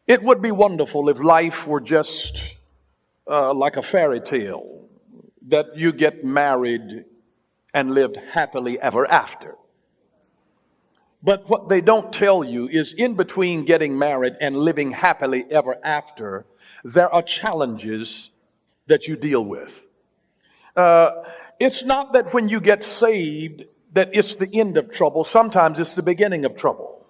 It would be wonderful if life were just like a fairy tale, that you get married and lived happily ever after. But what they don't tell you is in between getting married and living happily ever after, there are challenges that you deal with. It's not that when you get saved that it's the end of trouble. Sometimes it's the beginning of trouble.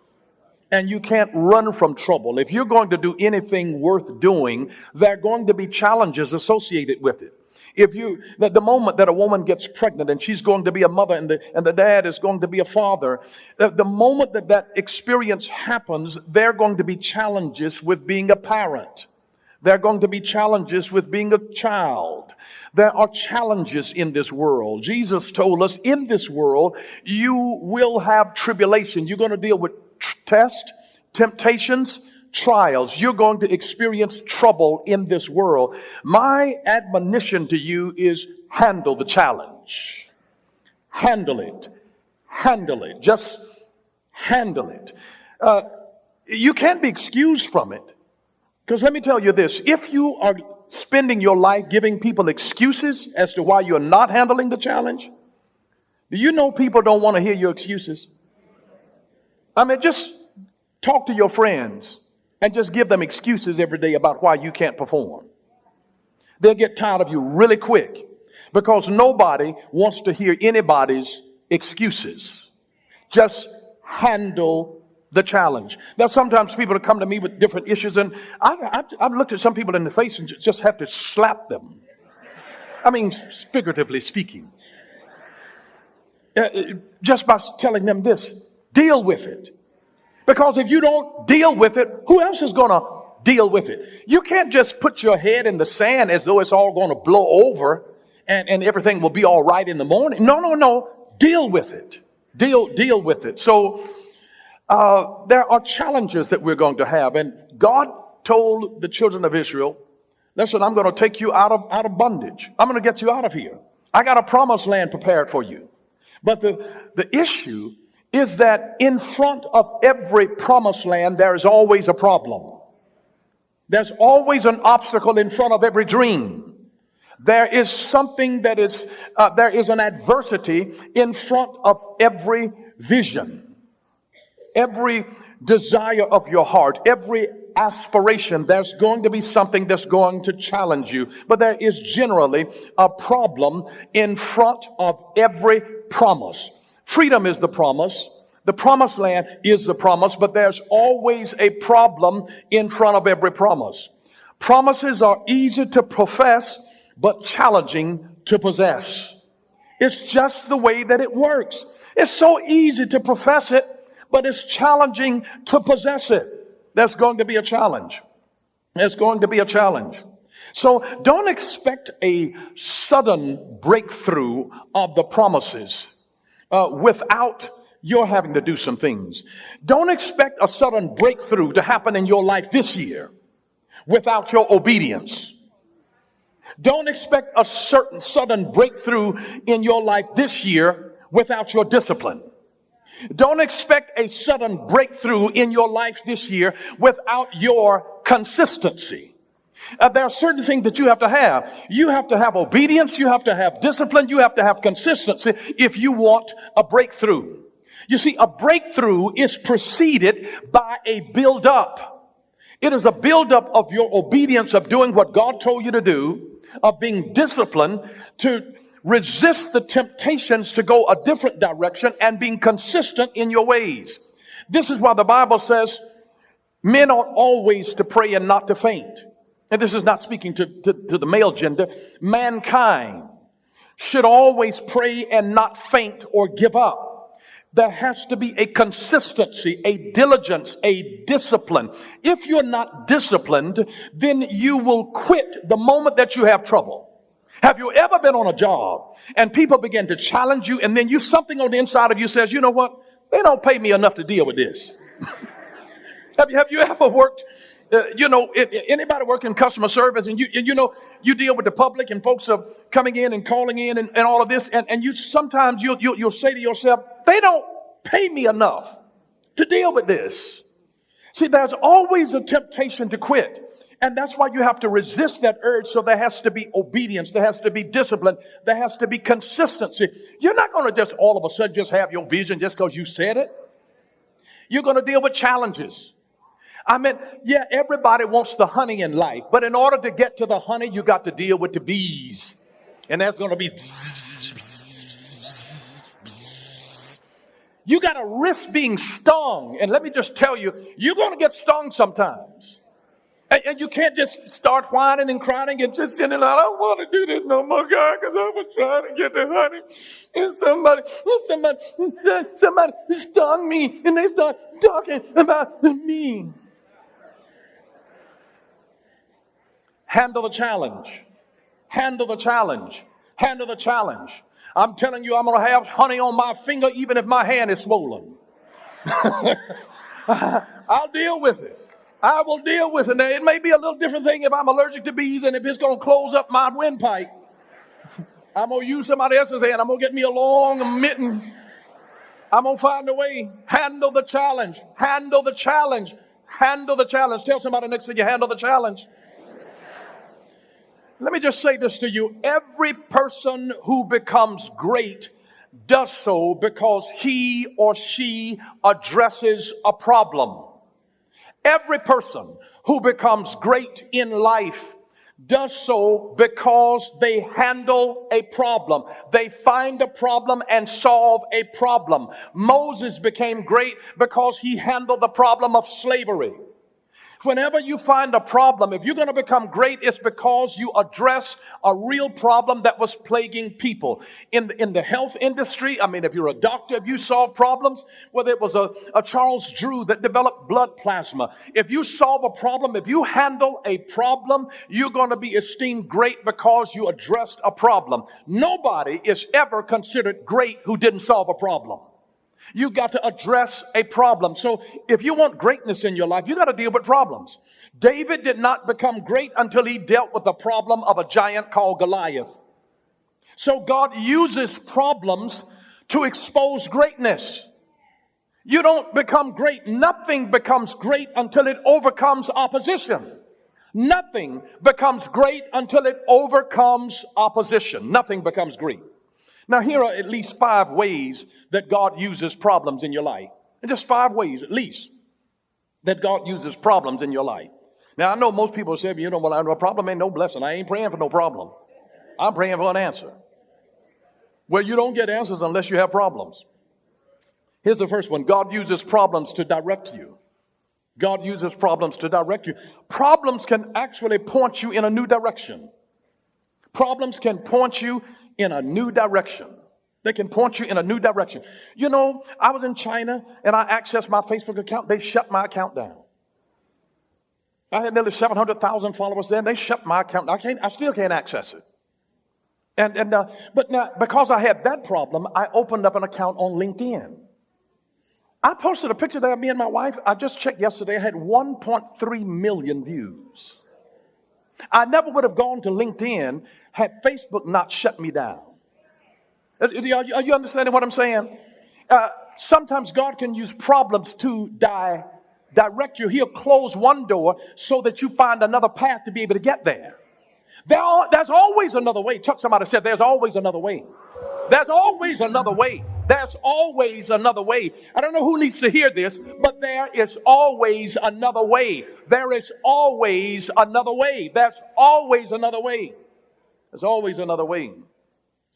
And you can't run from trouble. If you're going to do anything worth doing, there are going to be challenges associated with it. The moment that a woman gets pregnant and she's going to be a mother and the dad is going to be a father, the moment that experience happens, there are going to be challenges with being a parent. There are going to be challenges with being a child. There are challenges in this world. Jesus told us in this world, you will have tribulation. You're going to deal with tests, temptations, trials. You're going to experience trouble in this world. My admonition to you is handle the challenge. Handle it. Handle it. Just handle it. You can't be excused from it. Because let me tell you this, if you are spending your life giving people excuses as to why you're not handling the challenge, do you know people don't want to hear your excuses? I mean, just talk to your friends and just give them excuses every day about why you can't perform. They'll get tired of you really quick because nobody wants to hear anybody's excuses. Just handle the challenge. Now, sometimes people come to me with different issues, and I've looked at some people in the face and just have to slap them. I mean, figuratively speaking. Just by telling them this, deal with it. Because if you don't deal with it, who else is going to deal with it? You can't just put your head in the sand as though it's all going to blow over and everything will be all right in the morning. No. Deal with it. Deal with it. So, there are challenges that we're going to have. And God told the children of Israel, listen, I'm going to take you out of bondage. I'm going to get you out of here. I got a promised land prepared for you. But the issue is that in front of every promised land, there is always a problem. There's always an obstacle in front of every dream. There is something there is an adversity in front of every vision. Every desire of your heart, every aspiration, there's going to be something that's going to challenge you. But there is generally a problem in front of every promise. Freedom is the promise. The promised land is the promise, but there's always a problem in front of every promise. Promises are easy to profess, but challenging to possess. It's just the way that it works. It's so easy to profess it, but it's challenging to possess it. That's going to be a challenge. There's going to be a challenge. So don't expect a sudden breakthrough of the promises without your having to do some things. Don't expect a sudden breakthrough to happen in your life this year without your obedience. Don't expect a certain sudden breakthrough in your life this year without your discipline. Don't expect a sudden breakthrough in your life this year without your consistency. There are certain things that you have to have. You have to have obedience. You have to have discipline. You have to have consistency if you want a breakthrough. You see, a breakthrough is preceded by a build-up. It is a build-up of your obedience of doing what God told you to do, of being disciplined to resist the temptations to go a different direction and being consistent in your ways. This is why the Bible says men ought always to pray and not to faint. And this is not speaking to the male gender. Mankind should always pray and not faint or give up. There has to be a consistency, a diligence, a discipline. If you're not disciplined, then you will quit the moment that you have trouble. Have you ever been on a job and people begin to challenge you and then something on the inside of you says, you know what? They don't pay me enough to deal with this. Have you ever worked, anybody work in customer service and you deal with the public and folks are coming in and calling in and all of this and you sometimes you'll say to yourself, they don't pay me enough to deal with this. See, there's always a temptation to quit. And that's why you have to resist that urge. So there has to be obedience. There has to be discipline. There has to be consistency. You're not going to just all of a sudden just have your vision just because you said it. You're going to deal with challenges. I mean, yeah, everybody wants the honey in life. But in order to get to the honey, you got to deal with the bees. And that's going to be... You got to risk being stung. And let me just tell you, you're going to get stung sometimes. And you can't just start whining and crying and just sitting like, I don't want to do this no more, God, because I was trying to get the honey. And somebody stung me, and they start talking about me. Handle the challenge. Handle the challenge. Handle the challenge. I'm telling you, I'm going to have honey on my finger even if my hand is swollen. I'll deal with it. I will deal with it. Now, it may be a little different thing if I'm allergic to bees and if it's going to close up my windpipe. I'm going to use somebody else's hand. I'm going to get me a long mitten. I'm going to find a way. Handle the challenge. Handle the challenge. Handle the challenge. Tell somebody next to you, handle the challenge. Let me just say this to you. Every person who becomes great does so because he or she addresses a problem. Every person who becomes great in life does so because they handle a problem. They find a problem and solve a problem. Moses became great because he handled the problem of slavery. Whenever you find a problem, if you're going to become great, it's because you address a real problem that was plaguing people. In the health industry, I mean, if you're a doctor, if you solve problems, whether it was a Charles Drew that developed blood plasma, if you solve a problem, if you handle a problem, you're going to be esteemed great because you addressed a problem. Nobody is ever considered great who didn't solve a problem. You've got to address a problem. So if you want greatness in your life, you got to deal with problems. David did not become great until he dealt with the problem of a giant called Goliath. So God uses problems to expose greatness. You don't become great. Nothing becomes great until it overcomes opposition. Nothing becomes great until it overcomes opposition. Nothing becomes great. Now, here are at least 5 ways that God uses problems in your life. And just 5 ways, at least, that God uses problems in your life. Now, I know most people say, you know, well, a problem ain't no blessing. I ain't praying for no problem. I'm praying for an answer. Well, you don't get answers unless you have problems. Here's the first one. God uses problems to direct you. God uses problems to direct you. Problems can actually point you in a new direction. Problems can point you in a new direction. They can point you in a new direction. You know, I was in China and I accessed my Facebook account. They shut my account down. I had nearly 700,000 followers there, and they shut my account. I still can't access it. But now, because I had that problem, I opened up an account on LinkedIn. I posted a picture there of me and my wife. I just checked yesterday. I had 1.3 million views. I never would have gone to LinkedIn had Facebook not shut me down. Are you understanding what I'm saying? Sometimes God can use problems to direct you. He'll close one door so that you find another path to be able to get there. There's always another way. Somebody said there's always another way. There's always another way. There's always another way. I don't know who needs to hear this, but there is always another way. There is always another way. There's always another way. There's always another way.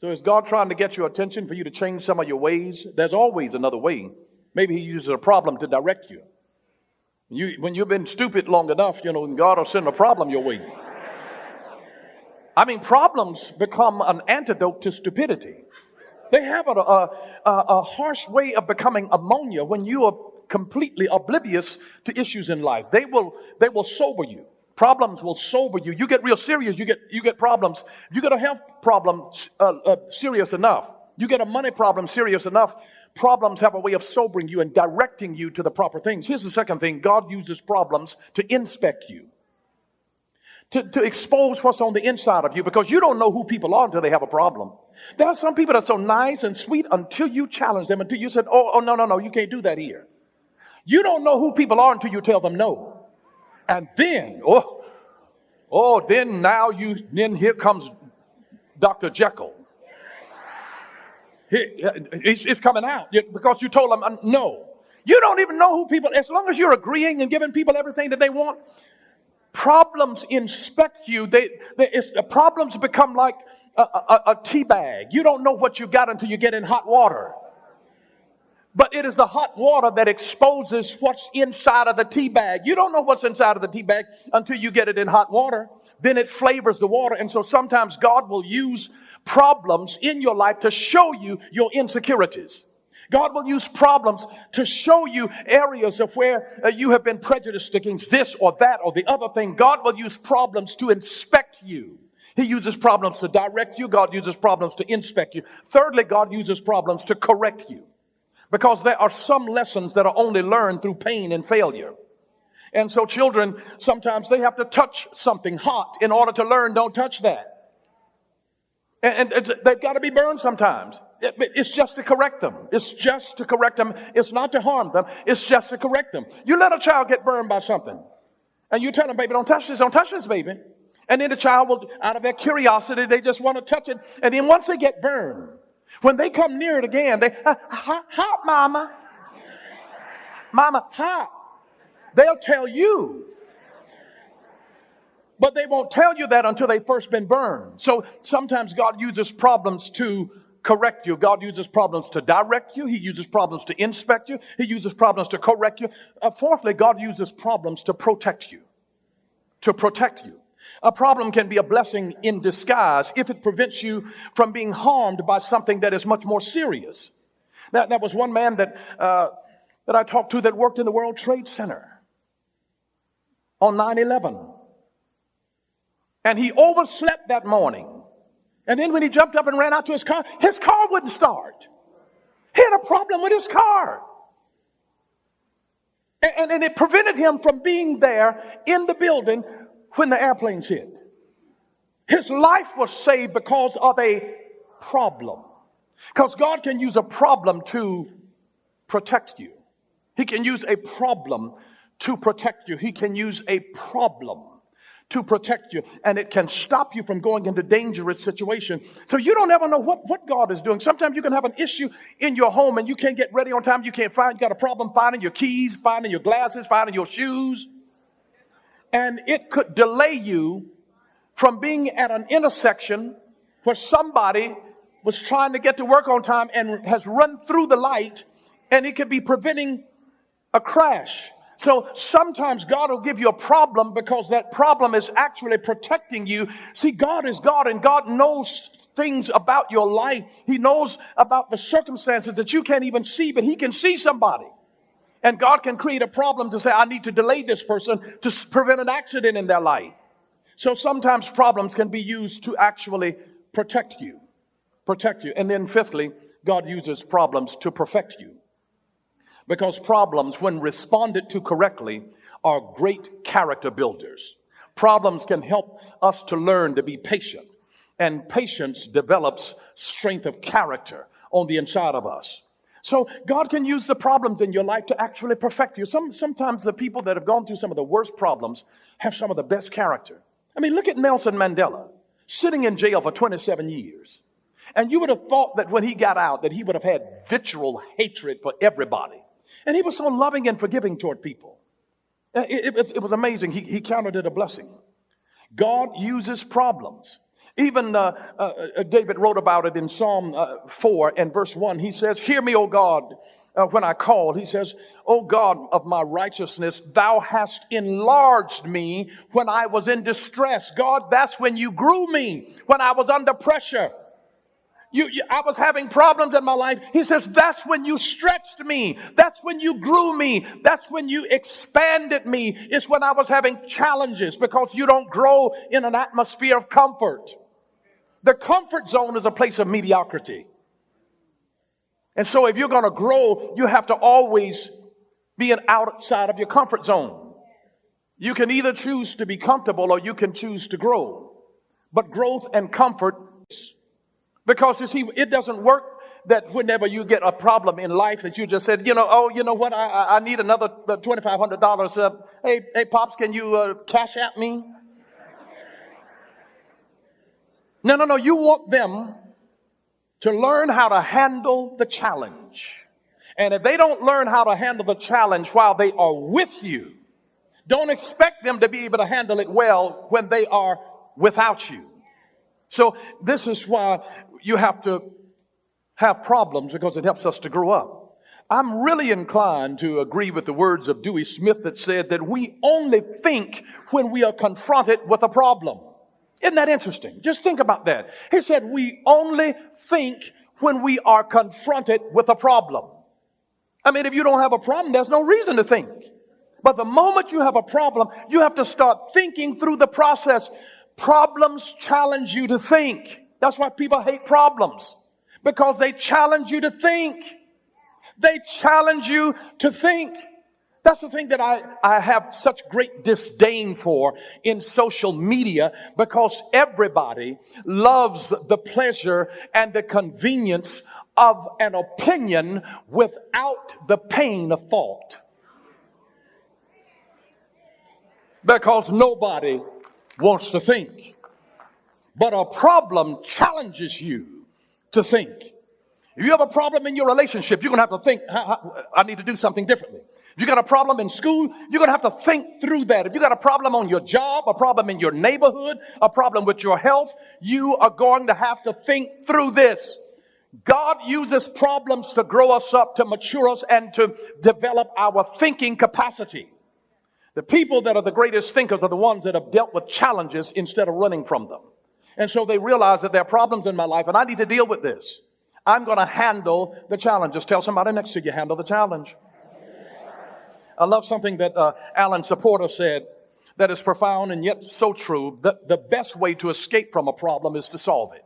So is God trying to get your attention for you to change some of your ways? There's always another way. Maybe he uses a problem to direct you. When you've been stupid long enough, you know, God will send a problem your way. I mean, problems become an antidote to stupidity. They have a harsh way of becoming ammonia when you are completely oblivious to issues in life. They will sober you. Problems will sober you. You get real serious. You get problems. You get a health problem serious enough. You get a money problem serious enough. Problems have a way of sobering you and directing you to the proper things. Here's the second thing. God uses problems to inspect you. To expose what's on the inside of you, because you don't know who people are until they have a problem. There are some people that are so nice and sweet until you challenge them, until you said, oh, no, you can't do that here. You don't know who people are until you tell them no. And then, then here comes Dr. Jekyll. It's coming out because you told them no. You don't even know who people, as long as you're agreeing and giving people everything that they want, problems inspect you. The problems become like a tea bag. You don't know what you got until you get in hot water. But it is the hot water that exposes what's inside of the tea bag. You don't know what's inside of the tea bag until you get it in hot water. Then it flavors the water. And so sometimes God will use problems in your life to show you your insecurities. God will use problems to show you areas of where you have been prejudiced against this or that or the other thing. God will use problems to inspect you. He uses problems to direct you. God uses problems to inspect you. Thirdly, God uses problems to correct you. Because there are some lessons that are only learned through pain and failure. And so children, sometimes they have to touch something hot in order to learn, don't touch that. And they've got to be burned sometimes. It's just to correct them. It's just to correct them. It's not to harm them. It's just to correct them. You let a child get burned by something. And you tell them, baby, don't touch this, baby. And then the child will, out of their curiosity, they just want to touch it. And then once they get burned, when they come near it again, they, hot, mama. Mama, hot. They'll tell you. But they won't tell you that until they've first been burned. So sometimes God uses problems to correct you. God uses problems to direct you. He uses problems to inspect you. He uses problems to correct you. Fourthly, God uses problems to protect you. To protect you. A problem can be a blessing in disguise if it prevents you from being harmed by something that is much more serious. That was one man that I talked to that worked in the World Trade Center on 9/11. And he overslept that morning. And then when he jumped up and ran out to his car wouldn't start. He had a problem with his car. And it prevented him from being there in the building when the airplanes hit. His life was saved because of a problem. Because God can use a problem to protect you. He can use a problem to protect you. He can use a problem to protect you. And it can stop you from going into dangerous situations. So you don't ever know what God is doing. Sometimes you can have an issue in your home and you can't get ready on time. You got a problem finding your keys, finding your glasses, finding your shoes. And it could delay you from being at an intersection where somebody was trying to get to work on time and has run through the light, and it could be preventing a crash. So sometimes God will give you a problem because that problem is actually protecting you. See, God is God, and God knows things about your life. He knows about the circumstances that you can't even see, but He can see somebody. And God can create a problem to say, I need to delay this person to prevent an accident in their life. So sometimes problems can be used to actually protect you. Protect you. And then fifthly, God uses problems to perfect you. Because problems, when responded to correctly, are great character builders. Problems can help us to learn to be patient. And patience develops strength of character on the inside of us. So God can use the problems in your life to actually perfect you. Sometimes the people that have gone through some of the worst problems have some of the best character. I mean, look at Nelson Mandela, sitting in jail for 27 years. And you would have thought that when he got out that he would have had vitriol hatred for everybody. And he was so loving and forgiving toward people. It was amazing. He counted it a blessing. God uses problems. Even David wrote about it in Psalm 4 and verse 1. He says, hear me, O God, when I call. He says, O God of my righteousness, thou hast enlarged me when I was in distress. God, that's when you grew me, when I was under pressure. I was having problems in my life. He says, that's when you stretched me. That's when you grew me. That's when you expanded me. It's when I was having challenges, because you don't grow in an atmosphere of comfort. The comfort zone is a place of mediocrity. And so if you're going to grow, you have to always be outside of your comfort zone. You can either choose to be comfortable or you can choose to grow. But growth and comfort, because you see, it doesn't work that whenever you get a problem in life that you just said, oh, you know what, I need another $2,500. Hey, Pops, can you cash at me? No. You want them to learn how to handle the challenge. And if they don't learn how to handle the challenge while they are with you, don't expect them to be able to handle it well when they are without you. So this is why you have to have problems, because it helps us to grow up. I'm really inclined to agree with the words of Dewey Smith that said that we only think when we are confronted with a problem. Isn't that interesting? Just think about that. He said we only think when we are confronted with a problem. I mean, if you don't have a problem, there's no reason to think. But the moment you have a problem, you have to start thinking through the process. Problems challenge you to think. That's why people hate problems, because they challenge you to think. They challenge you to think. That's the thing that I have such great disdain for in social media, because everybody loves the pleasure and the convenience of an opinion without the pain of thought. Because nobody wants to think. But a problem challenges you to think. If you have a problem in your relationship, you're going to have to think, I need to do something differently. If you got a problem in school, you're going to have to think through that. If you got a problem on your job, a problem in your neighborhood, a problem with your health, you are going to have to think through this. God uses problems to grow us up, to mature us, and to develop our thinking capacity. The people that are the greatest thinkers are the ones that have dealt with challenges instead of running from them. And so they realize that there are problems in my life and I need to deal with this. I'm going to handle the challenges. Tell somebody next to you, handle the challenge. I love something that Alan Supporter said that is profound and yet so true. The best way to escape from a problem is to solve it.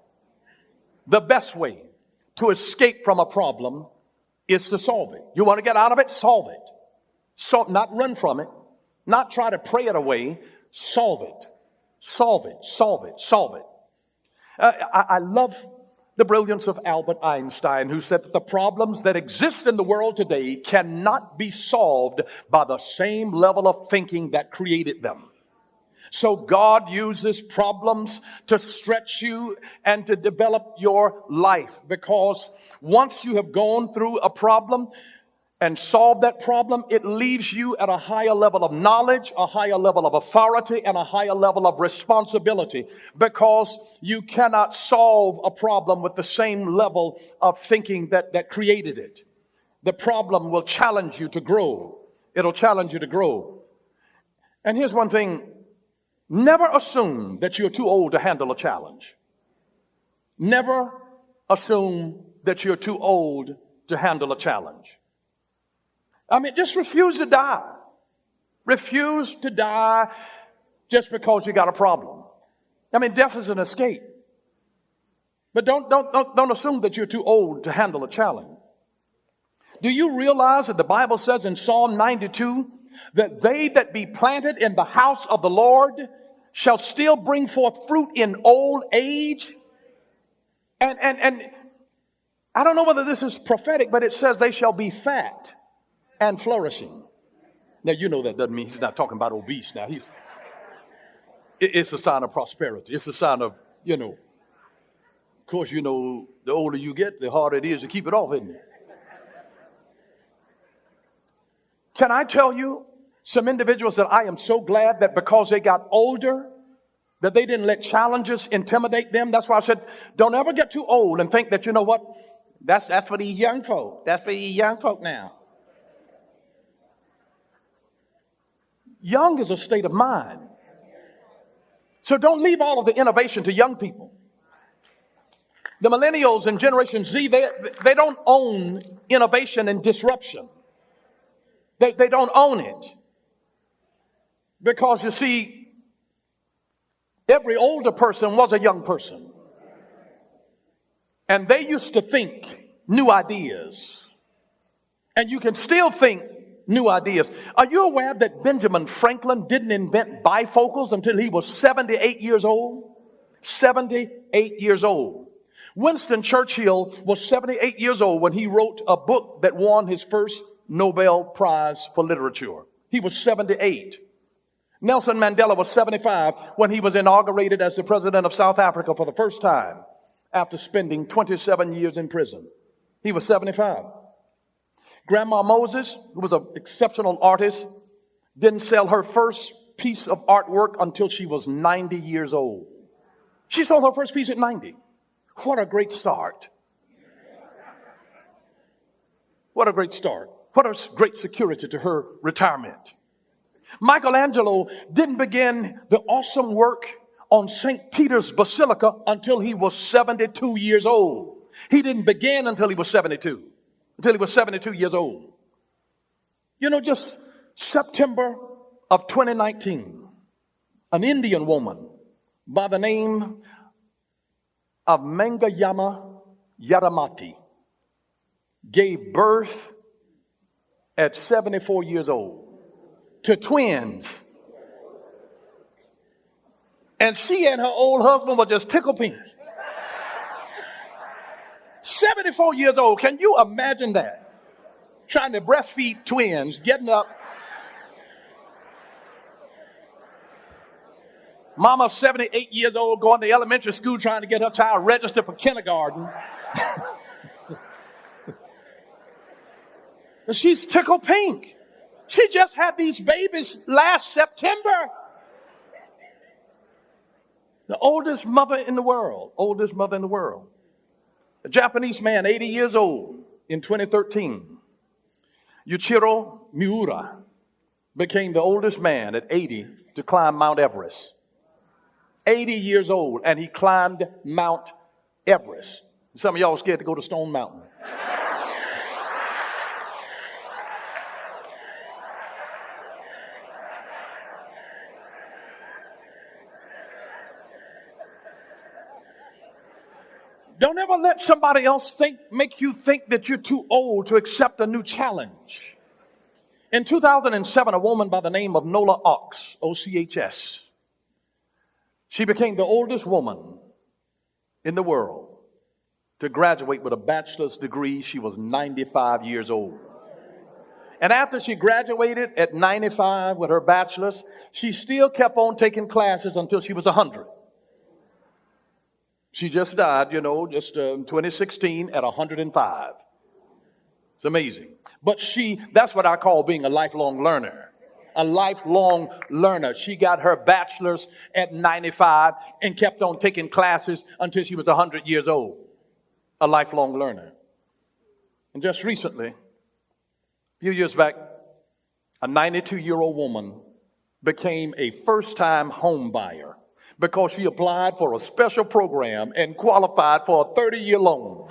The best way to escape from a problem is to solve it. You want to get out of it? Solve it. So, not run from it. Not try to pray it away. Solve it. Solve it. Solve it. Solve it. I love the brilliance of Albert Einstein, who said that the problems that exist in the world today cannot be solved by the same level of thinking that created them. So God uses problems to stretch you and to develop your life, because once you have gone through a problem and solved that problem, it leaves you at a higher level of knowledge, a higher level of authority, and a higher level of responsibility, because you cannot solve a problem with the same level of thinking that created it. The problem will challenge you to grow. It'll challenge you to grow. And here's one thing. Never assume that you're too old to handle a challenge. Never assume that you're too old to handle a challenge. I mean, just refuse to die. Refuse to die just because you got a problem. I mean, death is an escape. But don't assume that you're too old to handle a challenge. Do you realize that the Bible says in Psalm 92 that they that be planted in the house of the Lord shall still bring forth fruit in old age? And I don't know whether this is prophetic, but it says they shall be fat and flourishing. Now, you know that doesn't mean he's not talking about obese now. It's a sign of prosperity. It's a sign of, of course, the older you get, the harder it is to keep it off, isn't it? Can I tell you some individuals that I am so glad that because they got older, that they didn't let challenges intimidate them? That's why I said, don't ever get too old and think that, you know what, that's for these young folk. That's for these young folk now. Young is a state of mind. So don't leave all of the innovation to young people. The millennials and Generation Z, they don't own innovation and disruption. They don't own it. Because you see, every older person was a young person. And they used to think new ideas. And you can still think new ideas. Are you aware that Benjamin Franklin didn't invent bifocals until he was 78 years old? 78 years old. Winston Churchill was 78 years old when he wrote a book that won his first Nobel Prize for literature. He was 78. Nelson Mandela was 75 when he was inaugurated as the president of South Africa for the first time after spending 27 years in prison. He was 75. Grandma Moses, who was an exceptional artist, didn't sell her first piece of artwork until she was 90 years old. She sold her first piece at 90. What a great start. What a great start. What a great security to her retirement. Michelangelo didn't begin the awesome work on St. Peter's Basilica until he was 72 years old. He didn't begin until he was 72. Until he was 72 years old. You know, just September of 2019, an Indian woman by the name of Mangayama Yaramati gave birth at 74 years old to twins. And she and her old husband were just tickle pink. 74 years old. Can you imagine that? Trying to breastfeed twins, getting up. Mama, 78 years old, going to elementary school trying to get her child registered for kindergarten. She's tickle pink. She just had these babies last September. The oldest mother in the world. Oldest mother in the world. A Japanese man, 80 years old, in 2013. Yuichiro Miura became the oldest man at 80 to climb Mount Everest. 80 years old, and he climbed Mount Everest. Some of y'all are scared to go to Stone Mountain. Don't ever let somebody else make you think that you're too old to accept a new challenge. In 2007, a woman by the name of Nola Ochs, O-C-H-S, she became the oldest woman in the world to graduate with a bachelor's degree. She was 95 years old. And after she graduated at 95 with her bachelor's, she still kept on taking classes until she was 100. She just died, in 2016 at 105. It's amazing. But that's what I call being a lifelong learner. A lifelong learner. She got her bachelor's at 95 and kept on taking classes until she was 100 years old. A lifelong learner. And just recently, a few years back, a 92-year-old woman became a first-time home buyer because she applied for a special program and qualified for a 30-year loan.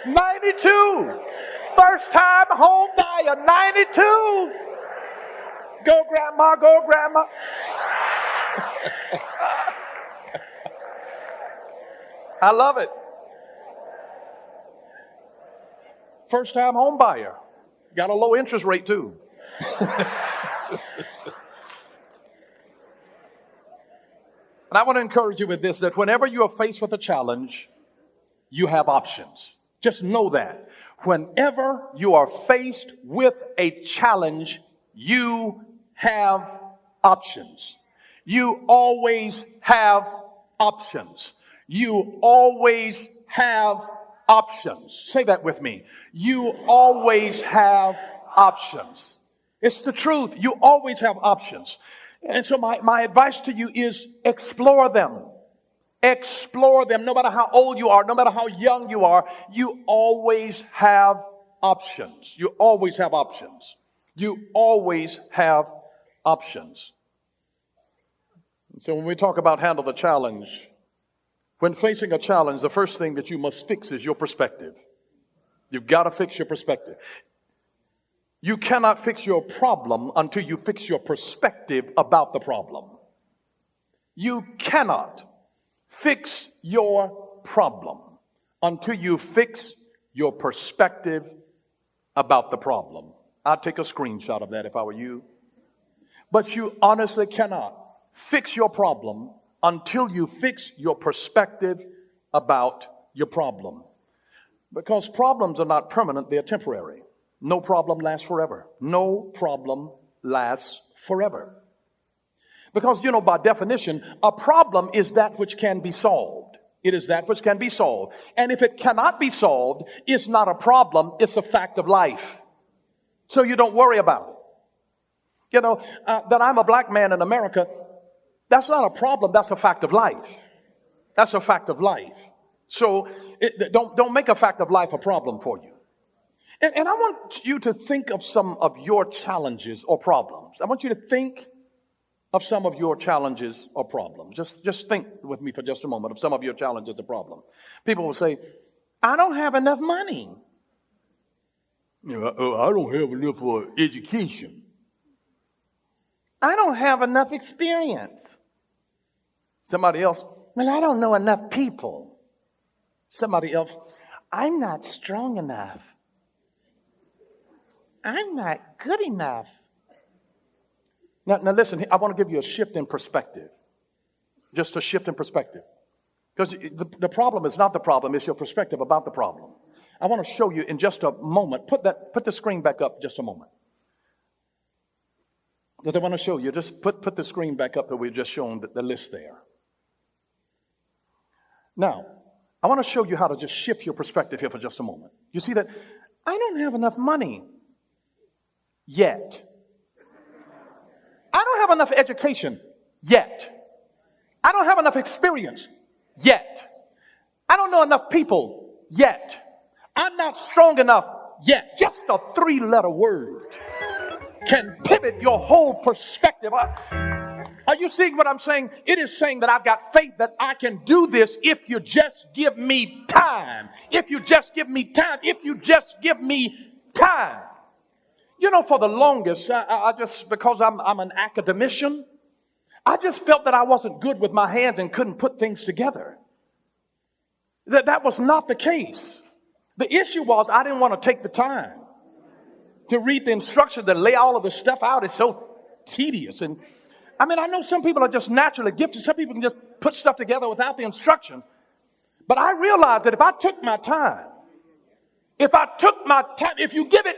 '92, first-time home buyer, 92. Go, Grandma, go, Grandma. I love it. First-time home buyer. Got a low interest rate, too. And I want to encourage you with this, that whenever you are faced with a challenge, you have options. Just know that. Whenever you are faced with a challenge, you have options. You always have options. You always have options. Say that with me. You always have options. It's the truth. You always have options. And so my advice to you is explore them. Explore them. No matter how old you are, no matter how young you are, you always have options. You always have options. You always have options. So when we talk about handle the challenge, when facing a challenge, the first thing that you must fix is your perspective. You've got to fix your perspective. You cannot fix your problem until you fix your perspective about the problem. You cannot fix your problem until you fix your perspective about the problem. I'd take a screenshot of that if I were you. But you honestly cannot fix your problem until you fix your perspective about your problem. Because problems are not permanent, they're temporary. No problem lasts forever. No problem lasts forever. Because, by definition, a problem is that which can be solved. It is that which can be solved. And if it cannot be solved, it's not a problem, it's a fact of life. So you don't worry about it. That I'm a black man in America, that's not a problem, that's a fact of life. That's a fact of life. So don't make a fact of life a problem for you. And I want you to think of some of your challenges or problems. I want you to think of some of your challenges or problems. Just think with me for just a moment of some of your challenges or problems. People will say, I don't have enough money. I don't have enough for education. I don't have enough experience. Somebody else, well, I don't know enough people. Somebody else, I'm not strong enough. I'm not good enough. Now listen, I want to give you a shift in perspective. Just a shift in perspective. Because the problem is not the problem, it's your perspective about the problem. I want to show you in just a moment. Put the screen back up just a moment. Because I want to show you, just put the screen back up that we've just shown the list there. Now, I want to show you how to just shift your perspective here for just a moment. You see that I don't have enough money yet. I don't have enough education yet. I don't have enough experience yet. I don't know enough people yet. I'm not strong enough yet. Just a 3-letter word can pivot your whole perspective. Are you seeing what I'm saying? It is saying that I've got faith that I can do this if you just give me time. If you just give me time. If you just give me time. For the longest, I just, because I'm an academician, I just felt that I wasn't good with my hands and couldn't put things together. That was not the case. The issue was I didn't want to take the time to read the instructions, to lay all of this stuff out. It's so tedious. And I know some people are just naturally gifted. Some people can just put stuff together without the instruction. But I realized that if I took my time, if you give it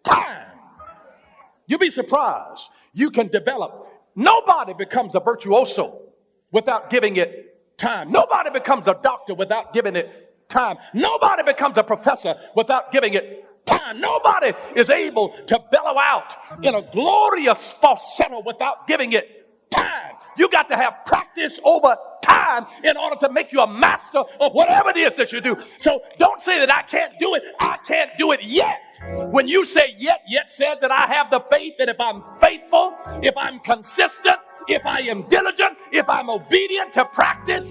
time, you'll be surprised. You can develop. Nobody becomes a virtuoso without giving it time. Nobody becomes a doctor without giving it time. Nobody becomes a professor without giving it time. Nobody is able to bellow out in a glorious falsetto without giving it time. You got to have practice over time in order to make you a master of whatever it is that you do. So don't say that I can't do it. I can't do it yet. When you say yet says that I have the faith that if I'm faithful, if I'm consistent, if I am diligent, if I'm obedient to practice,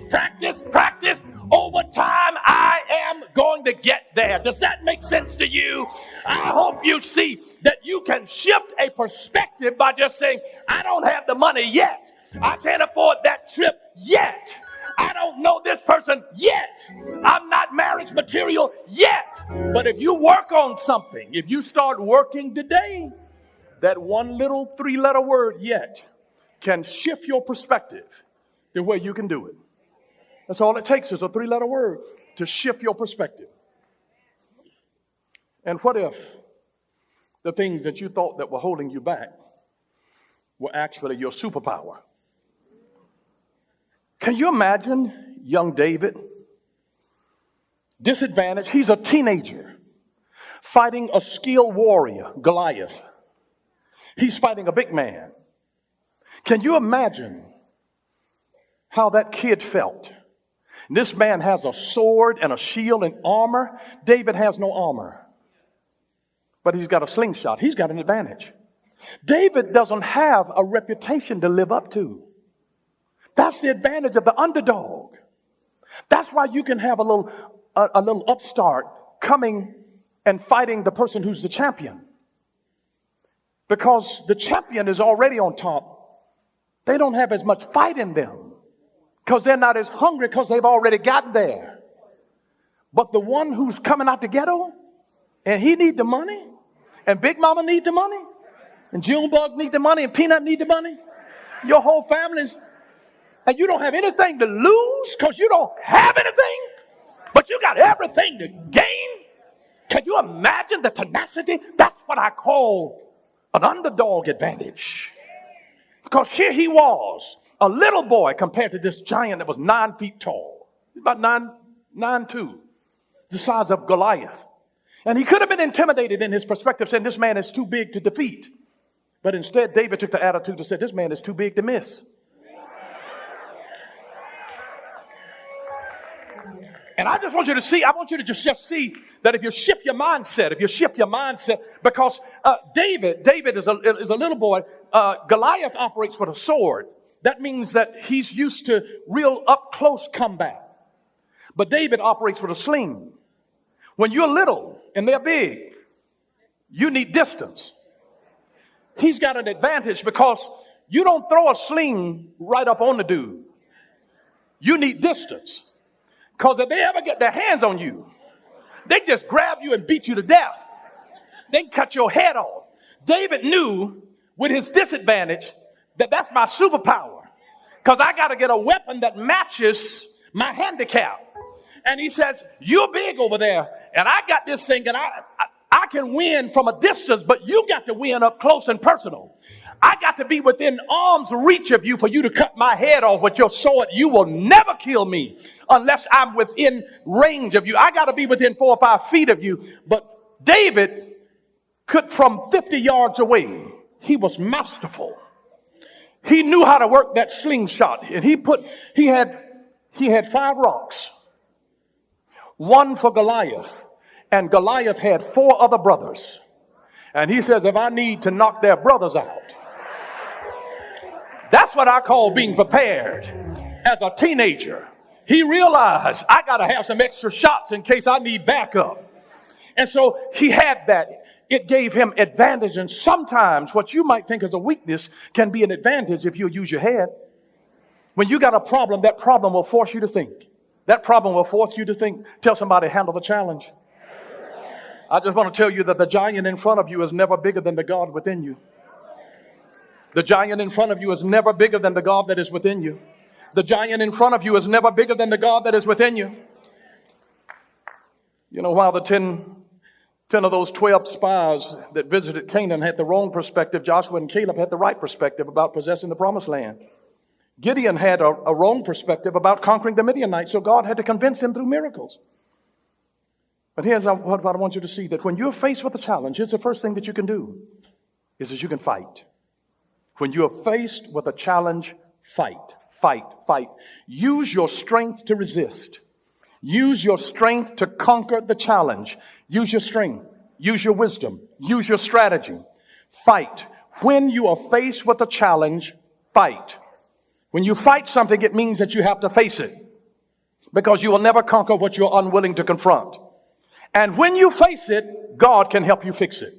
over time, I am going to get there. Does that make sense to you? I hope you see that you can shift a perspective by just saying, I don't have the money yet. I can't afford that trip yet. I don't know this person yet. I'm not marriage material yet. But if you work on something, if you start working today, that one little 3-letter word yet can shift your perspective to where you can do it. That's all it takes is a 3-letter word to shift your perspective. And what if the things that you thought that were holding you back were actually your superpower? Can you imagine young David? Disadvantaged. He's a teenager fighting a skilled warrior, Goliath. He's fighting a big man. Can you imagine how that kid felt? This man has a sword and a shield and armor. David has no armor, but he's got a slingshot. He's got an advantage. David doesn't have a reputation to live up to. That's the advantage of the underdog. That's why you can have a little upstart coming and fighting the person who's the champion. Because the champion is already on top. They don't have as much fight in them because they're not as hungry because they've already got there. But the one who's coming out the ghetto and he need the money and Big Mama need the money and Junebug need the money and Peanut need the money. Your whole family's, and you don't have anything to lose because you don't have anything, but you got everything to gain. Can you imagine the tenacity? That's what I call an underdog advantage. Because here he was, a little boy compared to this giant that was 9 feet tall. About 9'2", the size of Goliath. And he could have been intimidated in his perspective, saying this man is too big to defeat. But instead, David took the attitude and said, this man is too big to miss. And I just want you to see, I want you to just see that if you shift your mindset, because David is a little boy, Goliath operates with a sword. That means that he's used to real up close combat. But David operates with a sling. When you're little and they're big, you need distance. He's got an advantage because you don't throw a sling right up on the dude. You need distance. Because if they ever get their hands on you, they just grab you and beat you to death. They cut your head off. David knew with his disadvantage that that's my superpower. Because I got to get a weapon that matches my handicap. And he says, you're big over there, and I got this thing, and I can win from a distance, but you got to win up close and personal. I got to be within arm's reach of you for you to cut my head off with your sword. You will never kill me unless I'm within range of you. I got to be within 4 or 5 feet of you. But David could, from 50 yards away, he was masterful. He knew how to work that slingshot. And he had 5 rocks. One for Goliath. And Goliath had 4 other brothers. And he says, if I need to knock their brothers out, that's what I call being prepared as a teenager. He realized I got to have some extra shots in case I need backup. And so he had that. It gave him advantage. And sometimes what you might think is a weakness can be an advantage if you use your head. When you got a problem, that problem will force you to think. That problem will force you to think. Tell somebody, handle the challenge. I just want to tell you that the giant in front of you is never bigger than the God within you. The giant in front of you is never bigger than the God that is within you. The giant in front of you is never bigger than the God that is within you. You know, while the 10 of those 12 spies that visited Canaan had the wrong perspective, Joshua and Caleb had the right perspective about possessing the promised land. Gideon had a wrong perspective about conquering the Midianites, so God had to convince him through miracles. But here's what I want you to see, that when you're faced with a challenge, here's the first thing that you can do, is that you can fight. When you are faced with a challenge, fight. Use your strength to resist. Use your strength to conquer the challenge. Use your strength. Use your wisdom. Use your strategy. Fight. When you are faced with a challenge, fight. When you fight something, it means that you have to face it. Because you will never conquer what you're unwilling to confront. And when you face it, God can help you fix it.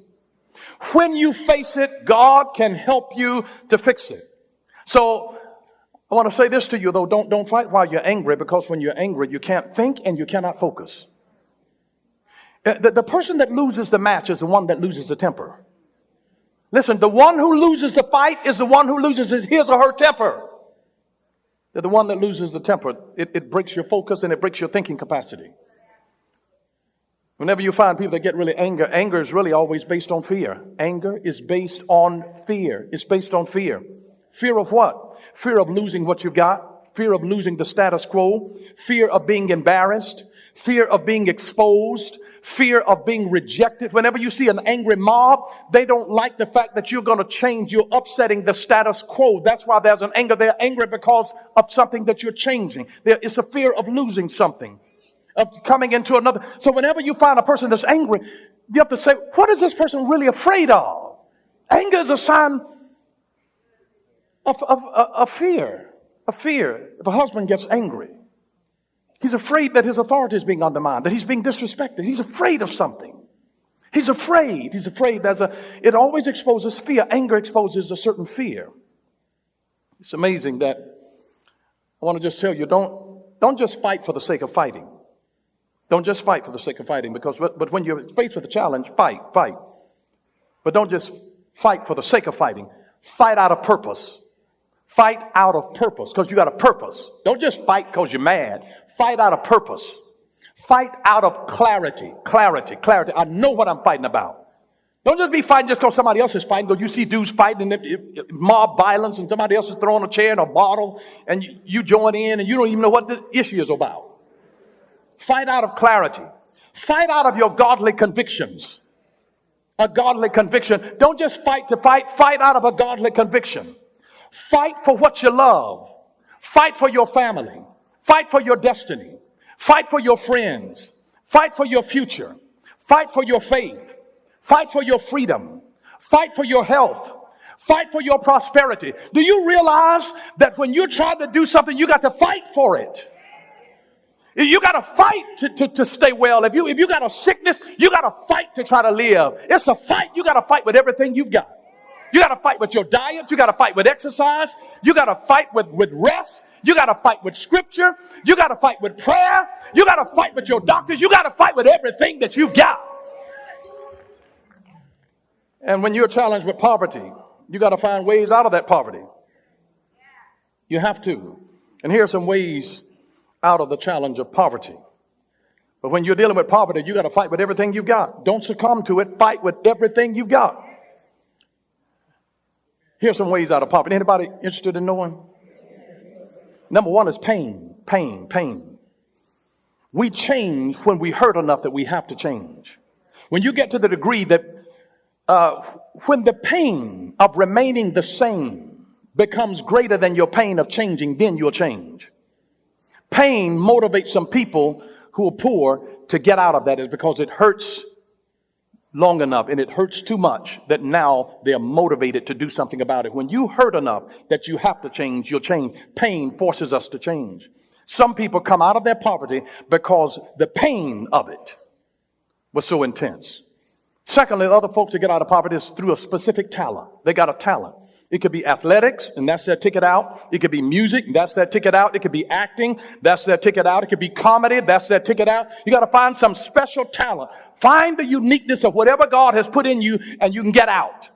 When you face it, God can help you to fix it. So I want to say this to you, though. Don't fight while you're angry, because when you're angry, you can't think and you cannot focus. The person that loses the match is the one that loses the temper. Listen, the one who loses the fight is the one who loses his or her temper. The one that loses the temper, it breaks your focus and it breaks your thinking capacity. Whenever you find people that get really angry, anger is really always based on fear. Anger is based on fear. It's based on fear. Fear of what? Fear of losing what you've got. Fear of losing the status quo. Fear of being embarrassed. Fear of being exposed. Fear of being rejected. Whenever you see an angry mob, they don't like the fact that you're going to change. You're upsetting the status quo. That's why there's an anger. They're angry because of something that you're changing. There is a fear of losing something, of coming into another. So whenever you find a person that's angry, you have to say, what is this person really afraid of? Anger is a sign of fear. Of fear. If a husband gets angry, he's afraid that his authority is being undermined, that he's being disrespected. He's afraid of something. He's afraid. It always exposes fear. Anger exposes a certain fear. It's amazing that I want to just tell you, don't just fight for the sake of fighting. Don't just fight for the sake of fighting, but when you're faced with a challenge, fight. But don't just fight for the sake of fighting. Fight out of purpose. Fight out of purpose, because you got a purpose. Don't just fight because you're mad. Fight out of purpose. Fight out of clarity. Clarity. I know what I'm fighting about. Don't just be fighting just because somebody else is fighting, because you see dudes fighting in mob violence and somebody else is throwing a chair and a bottle and you join in and you don't even know what the issue is about. Fight out of clarity. Fight out of your godly convictions. A godly conviction. Don't just fight to fight. Fight out of a godly conviction. Fight for what you love. Fight for your family. Fight for your destiny. Fight for your friends. Fight for your future. Fight for your faith. Fight for your freedom. Fight for your health. Fight for your prosperity. Do you realize that when you're trying to do something, you got to fight for it? You got to fight to stay well. If you got a sickness, you got to fight to try to live. It's a fight. You got to fight with everything you've got. You got to fight with your diet. You got to fight with exercise. You got to fight with rest. You got to fight with scripture. You got to fight with prayer. You got to fight with your doctors. You got to fight with everything that you've got. And when you're challenged with poverty, you got to find ways out of that poverty. You have to. And here are some ways out of the challenge of poverty. But when you're dealing with poverty, you got to fight with everything you've got. Don't succumb to it. Fight with everything you've got. Here's some ways out of poverty. Anybody interested in knowing? Number one is pain. Pain. We change when we hurt enough that we have to change. When you get to the degree that when the pain of remaining the same becomes greater than your pain of changing, then you'll change. Pain motivates some people who are poor to get out of that, is because it hurts long enough and it hurts too much that now they're motivated to do something about it. When you hurt enough that you have to change, you'll change. Pain forces us to change. Some people come out of their poverty because the pain of it was so intense. Secondly, other folks that get out of poverty is through a specific talent. They got a talent. It could be athletics, and that's their ticket out. It could be music, and that's their ticket out. It could be acting, that's their ticket out. It could be comedy, that's their ticket out. You got to find some special talent. Find the uniqueness of whatever God has put in you, and you can get out.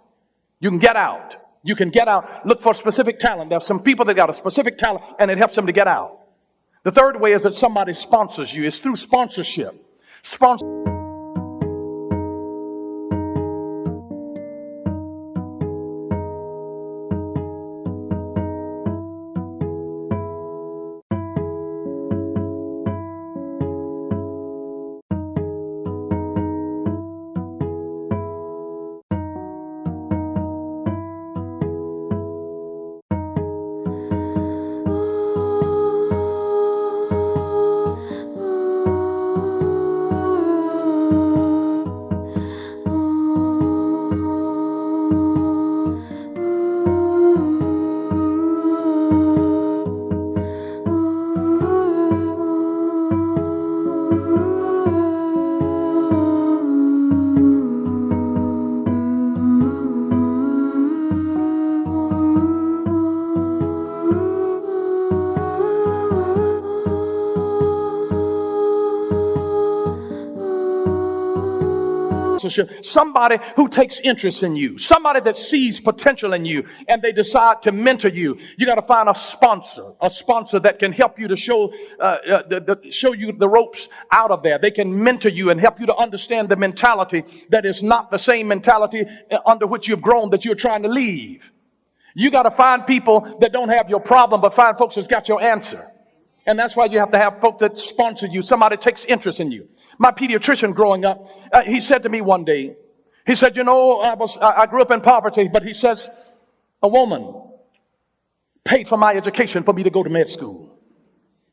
You can get out. You can get out. Look for specific talent. There's some people that got a specific talent, and it helps them to get out. The third way is that somebody sponsors you. It's through sponsorship. Somebody who takes interest in you, somebody that sees potential in you, and they decide to mentor you. You got to find a sponsor that can help you to show you the ropes out of there. They can mentor you and help you to understand the mentality that is not the same mentality under which you've grown that you're trying to leave. You got to find people that don't have your problem, but find folks that's got your answer. And that's why you have to have folks that sponsor you. Somebody takes interest in you. My pediatrician growing up, he said to me one day, he said, I grew up in poverty, but he says, a woman paid for my education for me to go to med school.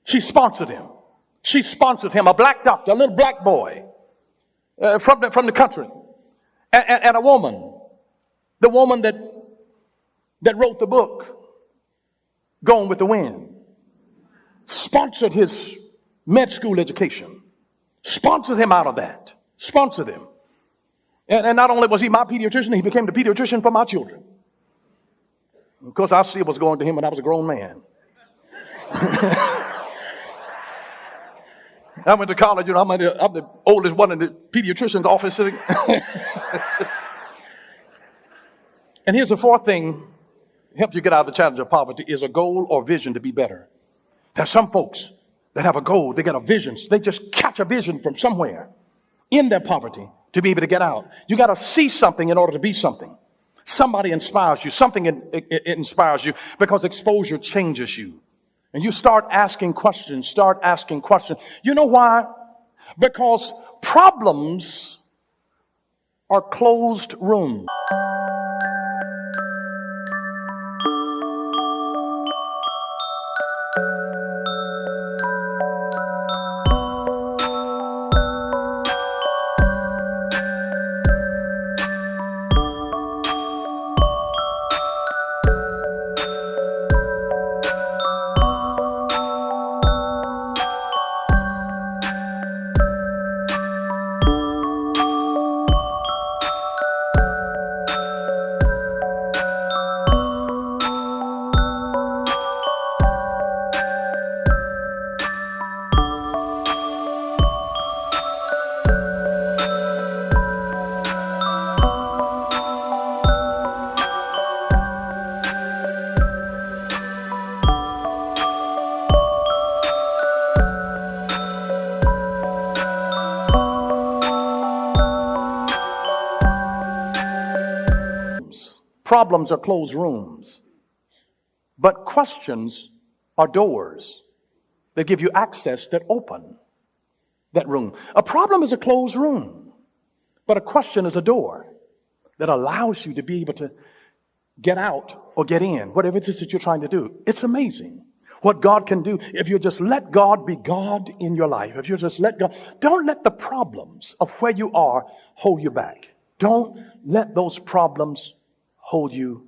She sponsored him. A black doctor, a little black boy from the country. And a woman, the woman that wrote the book, Gone with the Wind, sponsored his med school education. Sponsored him out of that. Sponsored him. And not only was he my pediatrician, he became the pediatrician for my children. Of course, I still was going to him when I was a grown man. I went to college, I'm the oldest one in the pediatrician's office sitting. And here's the fourth thing help you get out of the challenge of poverty is a goal or vision to be better. There's some folks that have a goal, they got a vision. They just catch a vision from somewhere in their poverty to be able to get out. You got to see something in order to be something. Somebody inspires you. Something inspires you because exposure changes you. And you start asking questions, You know why? Because problems are closed rooms. Problems are closed rooms, but questions are doors that give you access that open that room. A problem is a closed room, but a question is a door that allows you to be able to get out or get in, whatever it is that you're trying to do. It's amazing what God can do if you just let God be God in your life. If you just let God, don't let the problems of where you are hold you back. Don't let those problems hold you